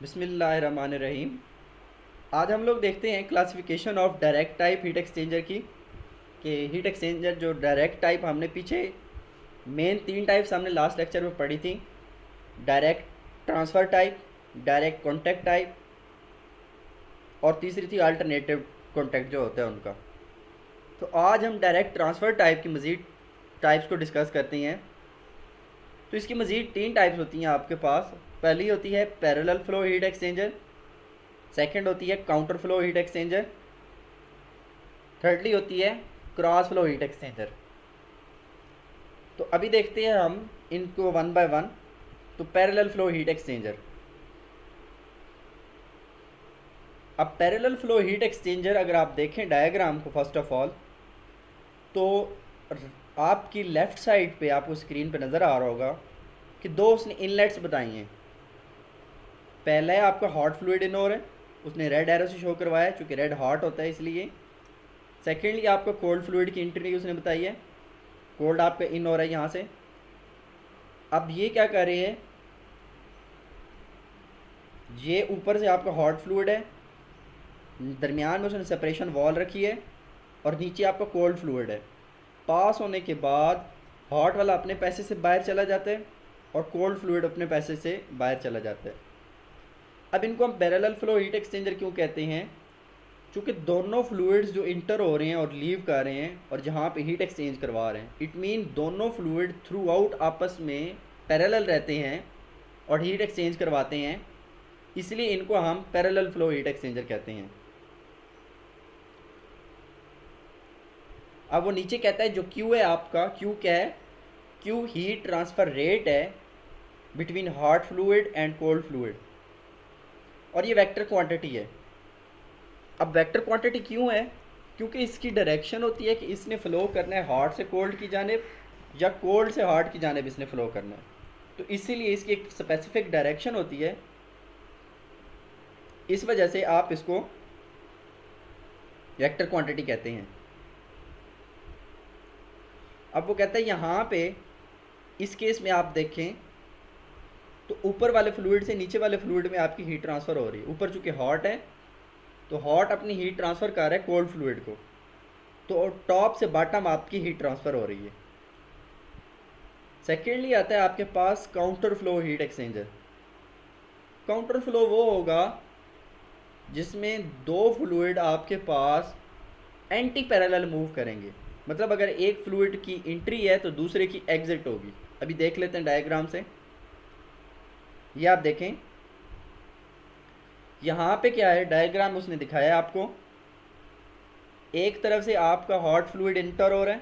बिस्मिल्लाहिर्रहमानिर्रहीम। आज हम लोग देखते हैं classification of direct type heat exchanger की, कि हीट एक्सचेंजर जो डायरेक्ट टाइप हमने पीछे मेन 3 टाइप्स हमने लास्ट लेक्चर में पढ़ी थी। Direct transfer type, direct contact type और तीसरी थी अल्टरनेटिव कॉन्टैक्ट जो होता है उनका। तो आज हम डायरेक्ट ट्रांसफ़र टाइप की मज़ीद टाइप्स को डिस्कस करते हैं। तो इसकी मज़ीद 3 टाइप्स होती हैं आपके पास। पहली होती है parallel flow heat exchanger, second होती है counter flow heat exchanger, thirdly होती है क्रॉस फ्लो हीट एक्सचेंजर। तो अभी देखते हैं हम इनको वन बाय वन। तो पैरेलल फ्लो हीट एक्सचेंजर। अब पैरेलल फ्लो हीट एक्सचेंजर अगर आप देखें डायग्राम को फर्स्ट ऑफ ऑल, तो आपकी लेफ़्ट साइड पे आपको स्क्रीन पे नज़र आ रहा होगा कि दो उसने इनलेट्स बताई हैं। पहला है आपका हॉट फ्लूइड इन हो रहा है, उसने रेड एरो से शो करवाया है चूँकि रेड हॉट होता है इसलिए। सेकेंडली आपको कोल्ड फ्लूइड की एंट्री उसने बताई है, कोल्ड आपका इन हो रहा है यहाँ से। अब ये क्या कर रहे हैं, ये ऊपर से आपका हॉट फ्लूइड है, दरमियान में उसने सेपरेशन वॉल रखी है और नीचे आपका कोल्ड फ्लूइड है। पास होने के बाद हॉट वाला अपने पैसे से बाहर चला जाता है और कोल्ड फ्लूइड अपने पैसे से बाहर चला जाता है। अब इनको हम पैरेलल फ्लो हीट एक्सचेंजर क्यों कहते हैं? चूँकि दोनों फ्लूइड्स जो इंटर हो रहे हैं और लीव कर रहे हैं और जहाँ पे हीट एक्सचेंज करवा रहे हैं, इट मीन दोनों फ्लूइड थ्रू आउट आपस में पैरेलल रहते हैं और हीट एक्सचेंज करवाते हैं, इसलिए इनको हम पैरेलल फ्लो हीट एक्सचेंजर कहते हैं। अब वो नीचे कहता है जो Q है आपका, Q क्या है? Q हीट ट्रांसफ़र रेट है between hot fluid and cold fluid, और ये वेक्टर क्वांटिटी है। अब वेक्टर क्वांटिटी क्यों है? क्योंकि इसकी डायरेक्शन होती है कि इसने फ़्लो करना है हॉट से कोल्ड की जानिब या कोल्ड से हॉट की जानिब इसने फ़्लो करना है, तो इसीलिए इसकी एक स्पेसिफिक डायरेक्शन होती है। इस वजह से आप इसको वेक्टर क्वांटिटी कहते हैं। अब वो कहता है यहाँ पे इस केस में आप देखें तो ऊपर वाले फ्लूइड से नीचे वाले फ्लूइड में आपकी हीट ट्रांसफ़र हो रही है। ऊपर चूँकि हॉट है तो हॉट अपनी हीट ट्रांसफ़र कर रहा है कोल्ड फ्लूइड को, तो टॉप से बॉटम आपकी हीट ट्रांसफ़र हो रही है। सेकेंडली आता है आपके पास counter flow heat exchanger. Counter flow वो होगा जिसमें दो फ्लूइड आपके पास एंटी पैरेलल मूव करेंगे। मतलब अगर एक फ्लूइड की एंट्री है तो दूसरे की एग्जिट होगी। अभी देख लेते हैं डायग्राम से। ये आप देखें यहाँ पे क्या है, डायग्राम उसने दिखाया है आपको। एक तरफ से आपका हॉट फ्लूइड इंटर हो रहा है,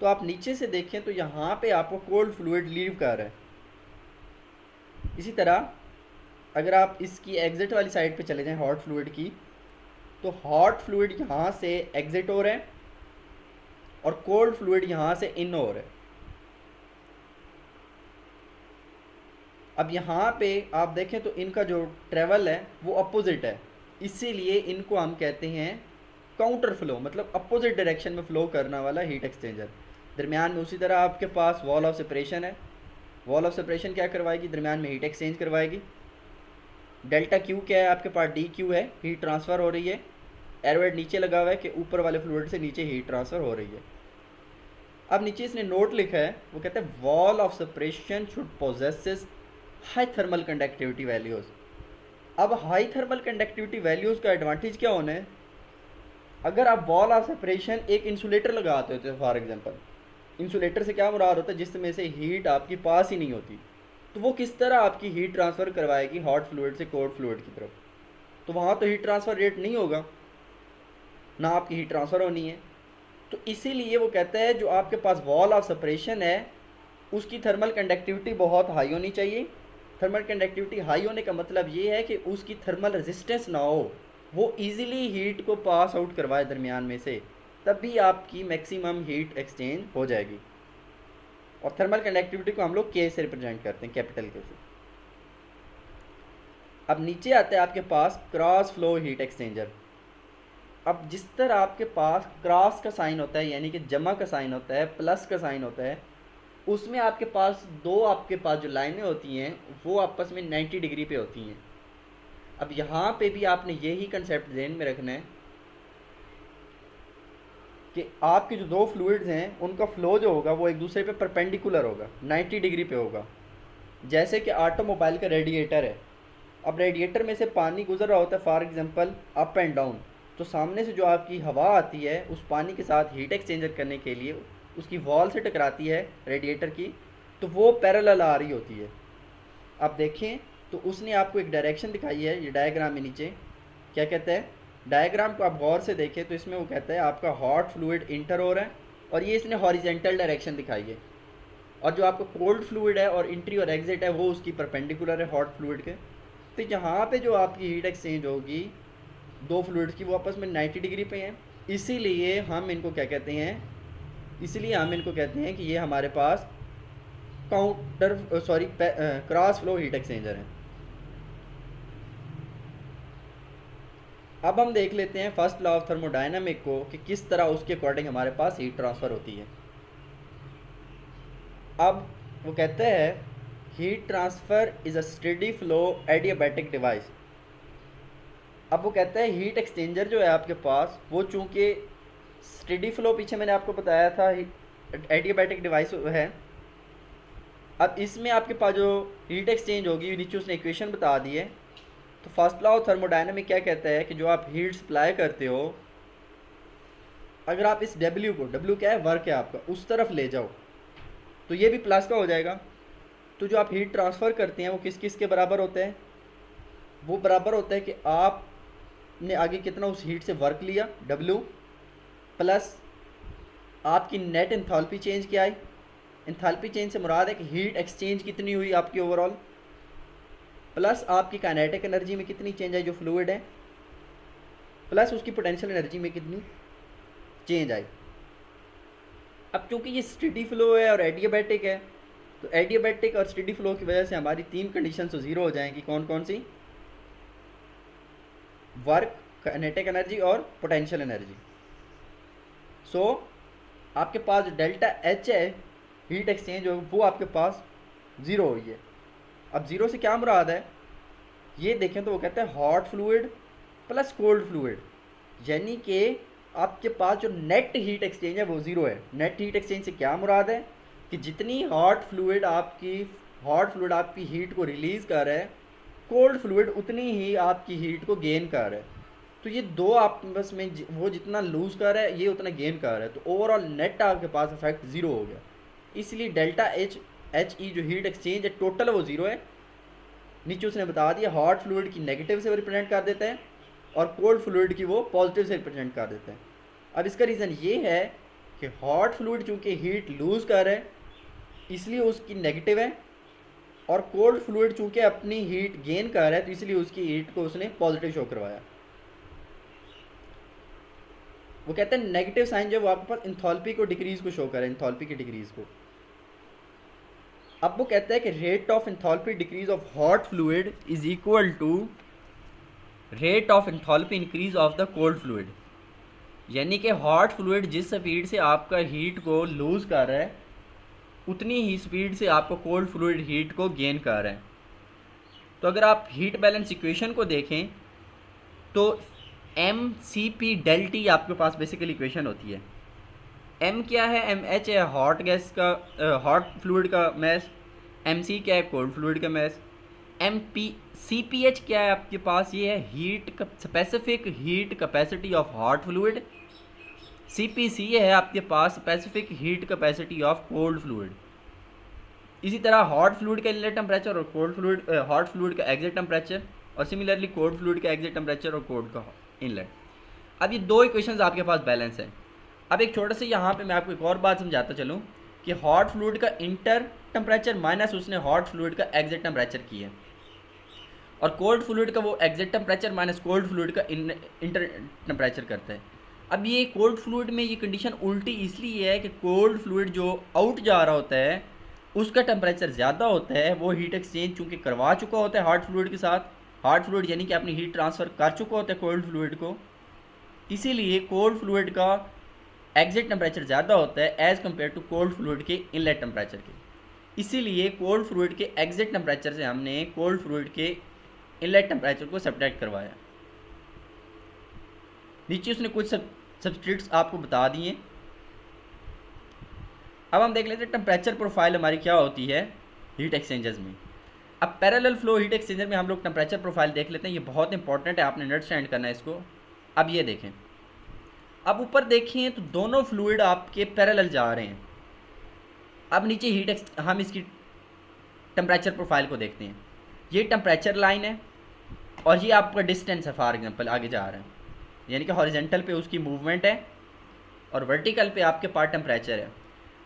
तो आप नीचे से देखें तो यहाँ पे आपको कोल्ड फ्लूइड लीव कर रहा है। इसी तरह अगर आप इसकी एग्जिट वाली साइड पे चले जाएं हॉट फ्लूइड की, तो हॉट फ्लूइड यहाँ से एग्जिट हो रहा है और कोल्ड फ्लूइड यहाँ से इन हो रहा है। अब यहाँ पे आप देखें तो इनका जो ट्रेवल है वो अपोजिट है, इसीलिए इनको हम कहते हैं काउंटर फ्लो, मतलब अपोजिट डायरेक्शन में फ़्लो करने वाला हीट एक्सचेंजर। दरमियान में उसी तरह आपके पास वॉल ऑफ सेपरेशन है। वॉल ऑफ सेपरेशन क्या करवाएगी? दरमियान में हीट एक्सचेंज करवाएगी। डेल्टा क्यू क्या है आपके पास? डी क्यू है, हीट ट्रांसफ़र हो रही है। एरोहेड नीचे लगा हुआ है कि ऊपर वाले फ्लूइड से नीचे हीट ट्रांसफ़र हो रही है। अब नीचे इसने नोट लिखा है, वो कहते हैं wall of separation should possesses high thermal conductivity values. अब हाई थर्मल कंडक्टिविटी वैल्यूज़ का एडवांटेज क्या होना है? अगर आप वॉल ऑफ सेपरेशन एक इंसुलेटर लगाते होते फॉर एग्जांपल, इंसुलेटर से क्या मुराद होता है? जिसमें से हीट आपकी पास ही नहीं होती, तो वो किस तरह आपकी हीट ट्रांसफ़र करवाएगी हॉट फ्लूइड से कोल्ड फ्लूइड की तरफ? तो वहाँ तो हीट ट्रांसफ़र रेट नहीं होगा, ना आपकी हीट ट्रांसफ़र होनी है। तो इसीलिए वो कहता है जो आपके पास वॉल ऑफ सेपरेशन है उसकी थर्मल कंडक्टिविटी बहुत हाई होनी चाहिए। थर्मल कंडक्टिविटी हाई होने का मतलब ये है कि उसकी थर्मल रेजिस्टेंस ना हो, वो इजीली हीट को पास आउट करवाए दरमियान में से, तब भी आपकी मैक्सिमम हीट एक्सचेंज हो जाएगी। और थर्मल कंडक्टिविटी को हम लोग के से रिप्रेजेंट करते हैं, कैपिटल के से। अब नीचे आता है आपके पास क्रॉस फ्लो हीट एक्सचेंजर। अब जिस तरह आपके पास क्रॉस का साइन होता है, यानी कि जमा का साइन होता है, प्लस का साइन होता है, उसमें आपके पास जो लाइनें होती हैं वो आपस में 90 डिग्री पे होती हैं। अब यहाँ पे भी आपने यही कंसेप्ट ध्यान में रखना है कि आपके जो दो फ्लूइड्स हैं उनका फ्लो जो होगा वो एक दूसरे पे परपेंडिकुलर होगा, 90 डिग्री पे होगा। जैसे कि ऑटोमोबाइल का रेडिएटर है, अब रेडिएटर में से पानी गुजर रहा होता है for example up and down, तो सामने से जो आपकी हवा आती है उस पानी के साथ हीट एक्सचेंजर करने के लिए उसकी वॉल से टकराती है रेडिएटर की, तो वो पैरेलल आ रही होती है। आप देखें तो उसने आपको एक डायरेक्शन दिखाई है, ये डायग्राम में नीचे क्या कहता है, डायग्राम को आप गौर से देखें तो इसमें वो कहता है आपका हॉट फ्लूइड इंटर हो रहा है और ये इसने हॉरिजेंटल डायरेक्शन दिखाई है, और जो आपका कोल्ड फ्लूइड है और इंट्री और एग्जिट है वो उसकी परपेंडिकुलर है हॉट फ्लूइड के। तो यहाँ पे जो आपकी हीट एक्सचेंज होगी दो फ्लूइड्स की वो आपस में 90 डिग्री पे हैं, इसीलिए हम इनको क्या कहते हैं, इसलिए हम इनको कहते हैं कि ये हमारे पास counter sorry cross flow heat exchanger है। अब हम देख लेते हैं फर्स्ट लॉ ऑफ थर्मोडायनामिक को कि किस तरह उसके अकॉर्डिंग हमारे पास हीट ट्रांसफ़र होती है। अब वो कहते हैं heat transfer is a steady flow adiabatic device. अब वो कहते हैं हीट एक्सचेंजर जो है आपके पास वो चूँकि स्टेडी फ्लो पीछे मैंने आपको बताया था एडियाबैटिक डिवाइस है, अब इसमें आपके पास जो हीट एक्सचेंज होगी नीचे उसने इक्वेशन बता दी है। तो फर्स्ट लॉ ऑफ थर्मोडायनामिक क्या कहता है कि जो आप हीट सप्लाई करते हो अगर आप इस W क्या है वर्क है आपका उस तरफ ले जाओ तो ये भी प्लस का हो जाएगा। तो जो आप हीट ट्रांसफ़र करते हैं वो किस किस के बराबर होते हैं, वो बराबर होता है कि आपने आगे कितना उस हीट से वर्क लिया W प्लस आपकी नेट एंथैल्पी चेंज क्या है, एंथैल्पी चेंज से मुराद है कि हीट एक्सचेंज कितनी हुई आपकी ओवरऑल, प्लस आपकी काइनेटिक एनर्जी में कितनी चेंज आई जो फ्लूइड है, प्लस उसकी पोटेंशियल एनर्जी में कितनी चेंज आई। अब चूंकि ये स्टेडी फ्लो है और एडियाबैटिक है तो एडियाबैटिक और स्टेडी फ्लो की वजह से हमारी तीन कंडीशन तो ज़ीरो हो जाएंगी। कौन कौन सी, वर्क, काइनेटिक एनर्जी और पोटेंशियल एनर्जी। सो आपके पास जो डेल्टा एच है हीट एक्सचेंज वो आपके पास ज़ीरो हुई है। अब ज़ीरो से क्या मुराद है, ये देखें तो वो कहते हैं hot fluid plus cold fluid, यानी कि आपके पास जो नेट हीट एक्सचेंज है वो ज़ीरो है। नेट हीट एक्सचेंज से क्या मुराद है कि जितनी हॉट फ्लूइड आपकी हीट को रिलीज़ कर रहा है कोल्ड फ्लूइड उतनी ही आपकी हीट को गेन कर रहा है। तो ये दो आपस में वो जितना लूज़ कर रहा है ये उतना गेन कर रहा है, तो ओवरऑल नेट आपके पास इफेक्ट ज़ीरो हो गया। इसलिए डेल्टा एच ई जो हीट एक्सचेंज है टोटल वो ज़ीरो है। नीचे उसने बता दिया हॉट फ्लूइड की नेगेटिव से रिप्रेजेंट कर देते हैं और कोल्ड फ्लूइड की वो पॉजिटिव से रिप्रेजेंट कर देते हैं। अब इसका रीज़न ये है कि हॉट फ्लूइड चूँकि हीट लूज़ कर रहा है इसलिए उसकी नेगेटिव है, और कोल्ड फ्लूइड चूँकि अपनी हीट गेन कर रहा है तो इसलिए उसकी हीट को उसने पॉजिटिव शो करवाया। वो कहते हैं नेगेटिव साइन जो वो आपके पास इंथैल्पी को डिक्रीज को शो करे, इंथैल्पी की डिक्रीज को। अब वो कहता है कि rate of enthalpy decrease of hot fluid is equal to rate of enthalpy increase of the cold fluid, यानी कि हॉट फ्लूइड जिस स्पीड से आपका हीट को लूज़ कर रहा है उतनी ही स्पीड से आपको कोल्ड फ्लूइड हीट को गेन कर रहा है। तो अगर आप हीट बैलेंस इक्वेशन को देखें तो M C P del T आपके पास बेसिकली इक्वेशन होती है। एम क्या है, एम एच है हॉट गैस का हॉट फ्लूइड का मैस, एम सी क्या है कोल्ड फ्लूइड का mass, M P C P H क्या है आपके पास, ये है heat specific heat capacity of hot fluid, C P C है आपके पास specific heat capacity of cold fluid. इसी तरह हॉट फ्लूइड का इनलेट टेम्परेचर और कोल्ड फ्लूइड हॉट फ्लूइड का एग्जिट टेम्परेचर, और सिमिलरली कोल्ड फ्लूइड का एग्जिट टेम्परेचर और कोल्ड का इनलेट। अब ये दो इक्वेशंस आपके पास बैलेंस है। अब एक छोटा सा यहाँ पे मैं आपको एक और बात समझाता चलूँ कि हॉट फ्लूइड का इंटर टेम्परेचर माइनस उसने हॉट फ्लूइड का एग्जिट टेम्परेचर किया, और कोल्ड फ्लूइड का वो exit temperature minus cold fluid का इंटर टेम्परेचर करता है। अब ये कोल्ड फ्लूइड में ये कंडीशन उल्टी इसलिए है कि कोल्ड फ्लूइड जो आउट जा रहा होता है उसका टेम्परेचर ज़्यादा होता है, वो हीट एक्सचेंज चूँकि करवा चुका होता है हॉट फ्लूइड के साथ, हॉट फ्लूइड यानी कि अपनी हीट ट्रांसफ़र कर चुका होता है कोल्ड फ्लूइड को, इसीलिए कोल्ड फ्लूइड का एग्जिट टेम्परेचर ज़्यादा होता है as compare to cold fluid के इनलेट टेम्परेचर के। इसीलिए कोल्ड फ्लूइड के एग्जिट टेम्परेचर से हमने कोल्ड फ्लूइड के इनलेट टेम्परेचर को सब्ट्रैक्ट करवाया। नीचे उसने कुछ सब्सटीट्यूट्स आपको बता दिए। अब हम देख लेते हैं टेम्परेचर प्रोफाइल हमारी क्या होती है हीट एक्सचेंजर्स में। अब पैरेलल फ्लो हीट एक्सचेंजर में हम लोग टेम्परेचर प्रोफाइल देख लेते हैं, ये बहुत इंपॉर्टेंट है, आपने अंडरस्टैंड करना है इसको। अब ये देखें, अब ऊपर देखिए तो दोनों फ्लूइड आपके पैरेलल जा रहे हैं। अब नीचे हम इसकी टेम्परेचर प्रोफाइल को देखते हैं। ये टेम्परेचर लाइन है और ये आपका डिस्टेंस है, फॉर एग्जांपल आगे जा रहा है, यानी कि हॉरिजेंटल पे उसकी मूवमेंट है और वर्टिकल पे आपके पास टेम्परेचर है।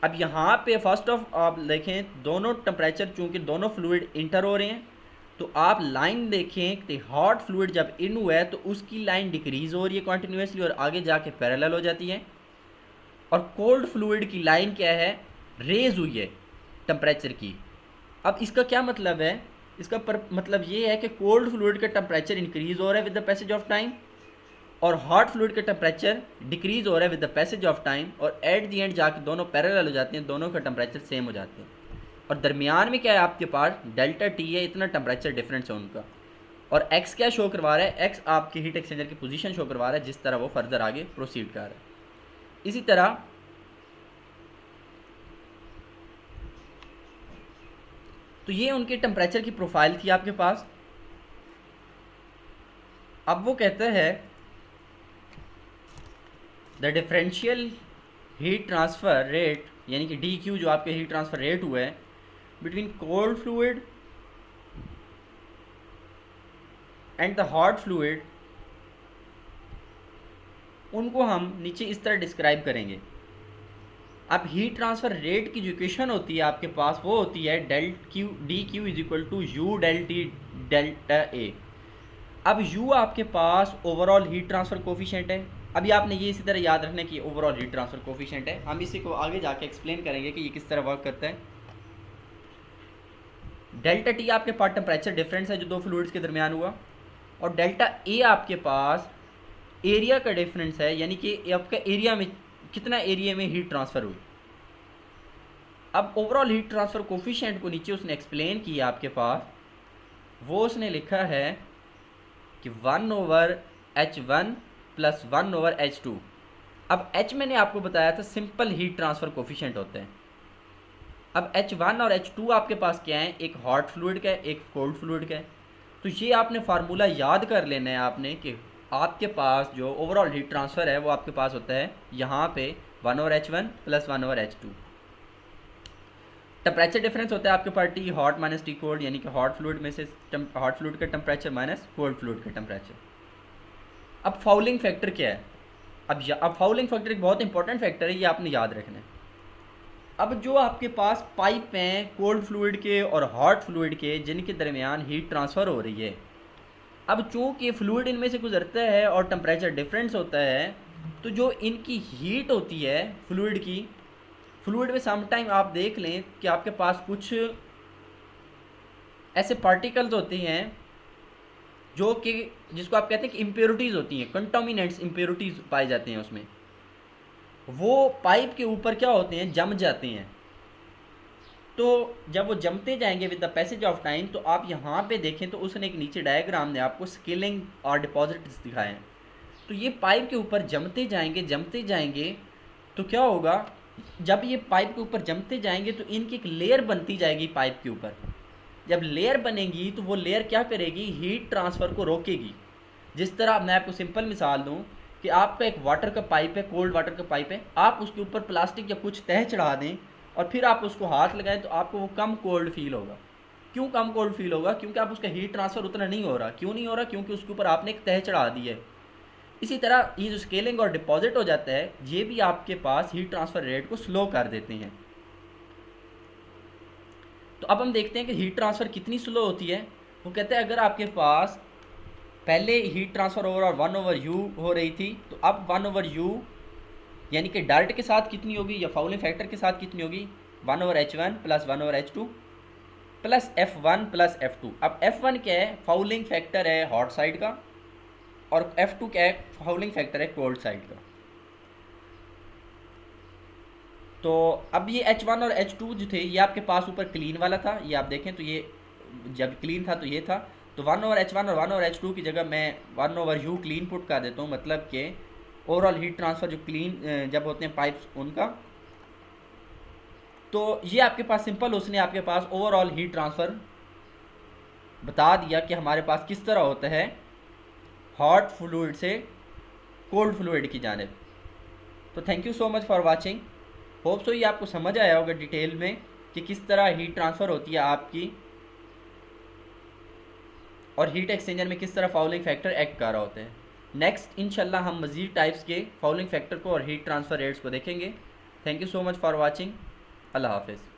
अब यहाँ पे फर्स्ट ऑफ आप देखें दोनों टेम्परेचर, चूँकि दोनों फ्लूइड इंटर हो रहे हैं, तो आप लाइन देखें कि हॉट फ्लूइड जब इन हुआ है तो उसकी लाइन डिक्रीज़ हो रही है कॉन्टीन्यूसली और आगे जाके पैरेलल हो जाती है। और कोल्ड फ्लूइड की लाइन क्या है, रेज हुई है टेम्परेचर की। अब इसका क्या मतलब है, इसका मतलब ये है कि कोल्ड फ्लूइड का टेम्परेचर इंक्रीज़ हो रहा है with the passage of time और हॉट फ्लूइड का टेम्परेचर डिक्रीज़ हो रहा है with the passage of time, और एट दी एंड जाके दोनों पैरेलल हो जाते हैं, दोनों का टेम्परेचर सेम हो जाते हैं। और दरमियान में क्या है आपके पास डेल्टा टी है, इतना टेम्परेचर डिफरेंस है उनका। और एक्स क्या शो करवा रहा है, एक्स आपकी हीट एक्सचेंजर की पोजीशन शो करवा रहा है जिस तरह वो फर्दर आगे प्रोसीड कर रहा है। इसी तरह तो ये उनके टेम्परेचर की प्रोफाइल थी आपके पास। अब वो कहता है the differential heat transfer rate, यानी कि डी क्यू जो आपके हीट ट्रांसफ़र रेट हुआ है between cold fluid and the hot fluid, उनको हम नीचे इस तरह डिस्क्राइब करेंगे। अब हीट ट्रांसफ़र रेट की जो इक्वेशन होती है आपके पास वो होती है D Q is equal to U del T delta A. अब यू आपके पास ओवरऑल हीट ट्रांसफ़र कोफिशिएंट है। अभी आपने ये इसी तरह याद रखना कि ओवरऑल हीट ट्रांसफ़र कोफिशिएंट है, हम इसी को आगे जाके एक्सप्लेन करेंगे कि ये किस तरह वर्क करता है। डेल्टा टी आपके पास टेम्परेचर डिफरेंस है जो दो फ्लूइड्स के दरमियान हुआ, और डेल्टा ए आपके पास एरिया का डिफरेंस है, यानी कि आपका एरिया में कितना एरिया में हीट ट्रांसफ़र हुई। अब ओवरऑल हीट ट्रांसफ़र कोफिशिएंट को नीचे उसने एक्सप्लेन किया आपके पास, वो उसने लिखा है कि 1/H1 प्लस 1/H2। अब H मैंने आपको बताया था सिंपल हीट ट्रांसफ़र कोफिशिएंट होते हैं। अब H1 और H2 आपके पास क्या है, एक हॉट फ्लूइड का है, एक कोल्ड फ्लूइड का है। तो ये आपने फार्मूला याद कर लेना है आपने कि आपके पास जो ओवरऑल हीट ट्रांसफ़र है वो आपके पास होता है यहाँ पे 1/H1 plus 1/H2। Temperature difference होता है आपके पास T hot minus T cold, यानी कि हॉट फ्लूइड में से हॉट फ्लूइड का टेम्परेचर माइनस कोल्ड फ्लूइड का टेम्परेचर। अब फाउलिंग फैक्टर क्या है, अब फाउलिंग फैक्टर एक बहुत इंपॉर्टेंट फैक्टर है, ये आपने याद रखना है। अब जो आपके पास पाइप हैं कोल्ड फ्लूइड के और हॉट फ्लूइड के जिनके दरमियान हीट ट्रांसफ़र हो रही है, अब चूँकि फ्लूइड इनमें से गुजरता है और टेम्परेचर डिफरेंस होता है, तो जो इनकी हीट होती है फ्लूइड की, फ्लूइड में समटाइम आप देख लें कि आपके पास कुछ ऐसे पार्टिकल्स होते हैं जो कि जिसको आप कहते हैं कि इम्प्योरिटीज़ होती हैं, कंटामिनेंट्स इम्प्योरिटीज़ पाए जाते हैं उसमें, वो पाइप के ऊपर क्या होते हैं, जम जाते हैं। तो जब वो जमते जाएंगे with the passage of time, तो आप यहाँ पे देखें तो उसने एक नीचे डायग्राम ने आपको स्केलिंग और डिपॉजिट्स दिखाए हैं। तो ये पाइप के ऊपर जमते जाएंगे तो क्या होगा, जब ये पाइप के ऊपर जमते जाएंगे तो इनकी एक लेयर बनती जाएगी पाइप के ऊपर। जब लेयर बनेगी तो वो लेयर क्या करेगी, हीट ट्रांसफ़र को रोकेगी। जिस तरह मैं आपको सिंपल मिसाल दूँ कि आपका एक वाटर का पाइप है, कोल्ड वाटर का पाइप है, आप उसके ऊपर प्लास्टिक या कुछ तह चढ़ा दें और फिर आप उसको हाथ लगाएं तो आपको वो कम कोल्ड फील होगा। क्यों कम कोल्ड फील होगा, क्योंकि आप उसका हीट ट्रांसफ़र उतना नहीं हो रहा। क्यों नहीं हो रहा, क्योंकि उसके ऊपर आपने एक तह चढ़ा दी है। इसी तरह ये जो स्केलिंग और डिपॉजिट हो जाता है, ये भी आपके पास हीट ट्रांसफ़र रेट को स्लो कर देते हैं। तो अब हम देखते हैं कि हीट ट्रांसफ़र कितनी स्लो होती है। वो कहते हैं अगर आपके पास पहले हीट ट्रांसफ़र ओवरऑल 1/U हो रही थी, तो अब 1/U यानी कि डार्ट के साथ कितनी होगी या फाउलिंग फैक्टर के साथ कितनी होगी, 1/H1 plus 1/H2 plus F1 plus F2। अब F1 क्या है, फाउलिंग फैक्टर है हॉट साइड का, और F2 क्या है, फाउलिंग फैक्टर है कोल्ड साइड का। तो अब ये H1 और H2 जो थे ये आपके पास ऊपर क्लीन वाला था, ये आप देखें तो ये जब क्लीन था तो ये था, तो 1/h1 और 1/h2 की जगह मैं 1/u क्लीन पुट कर देता हूँ, मतलब कि ओवरऑल हीट ट्रांसफ़र जो क्लीन जब होते हैं पाइप्स उनका। तो ये आपके पास सिंपल, उसने आपके पास ओवरऑल हीट ट्रांसफ़र बता दिया कि हमारे पास किस तरह होता है हॉट फ्लूइड से कोल्ड फ्लूइड की जानिब। तो thank you so much for watching. Hope so ये आपको समझ आया होगा डिटेल में कि किस तरह हीट ट्रांसफ़र होती है आपकी, और हीट एक्सचेंजर में किस तरह फाउलिंग फैक्टर एक्ट कर रहा होता है। नेक्स्ट इंशाल्लाह हम मज़ीद टाइप्स के फाउलिंग फैक्टर को और हीट ट्रांसफ़र रेट्स को देखेंगे। Thank you so much for watching. अल्लाह हाफिज़।